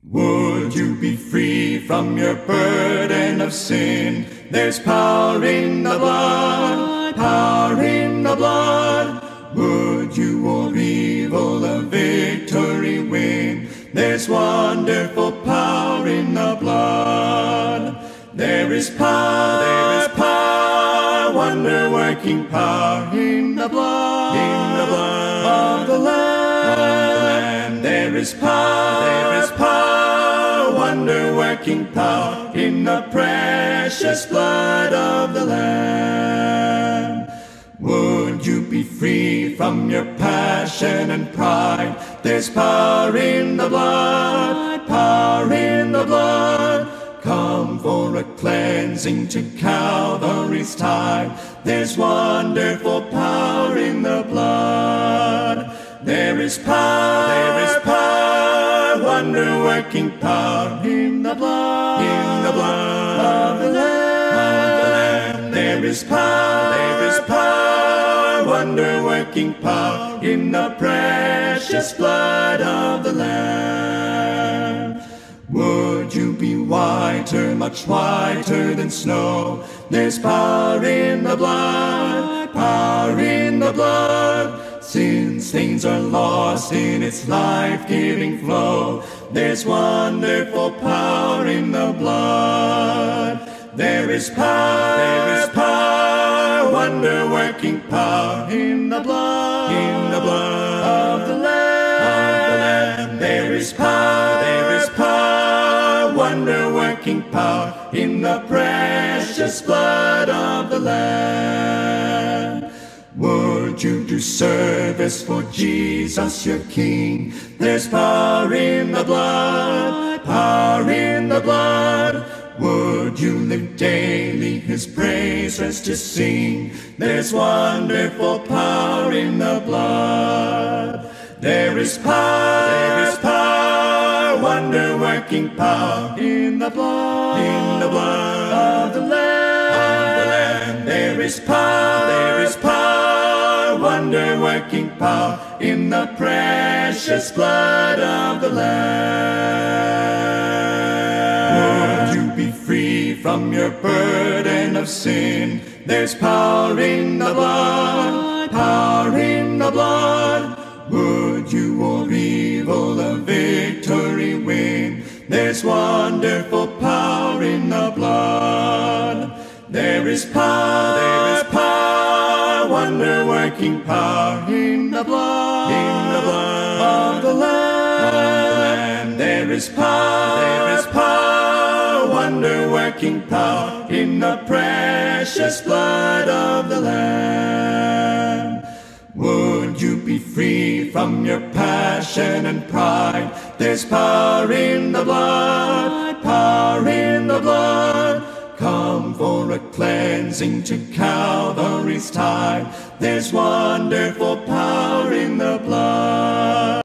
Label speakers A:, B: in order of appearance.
A: Would you be free from your burden of sin? There's power in the blood, power in the blood. Would you o'er evil a victory win? There's wonderful power in the blood. There is power, wonder-working power in the blood of the Lamb. There is power, wonder-working power in the precious blood of the Lamb. Would you be free from your passion and pride? There's power in the blood, power in the blood. Come for a cleansing to Calvary's tide. There's wonderful power in the blood. There is power, wonder-working power in the blood of the Lamb. There is power, wonder-working power in the precious blood of the Lamb. Would you be whiter, much whiter than snow? There's power in the blood, power in the blood. Sin stains are lost in its life-giving flow. There's wonderful power in the blood. There is power, wonder-working power in the blood of the Lamb. There is power, wonder-working power in the precious blood of the Lamb. Would you do service for Jesus your King? There's power in the blood, power in the blood. Would you live daily His praises to sing? There's wonderful power in the blood. There is power, wonder-working power in the blood of the Lamb. There is power, wonder-working power in the precious blood of the Lamb. Would you be free from your burden of sin? There's power in the blood, power in the blood. Would you o'er evil a victory win? There's wonderful power in the blood. There is power, wonder-working power in the blood of the Lamb. There is power, wonder-working power in the precious blood of the Lamb. Would you be free from your passion and pride? There's power in the blood, power in the blood. Come for a cleansing to Calvary's tide. There's wonderful power in the blood.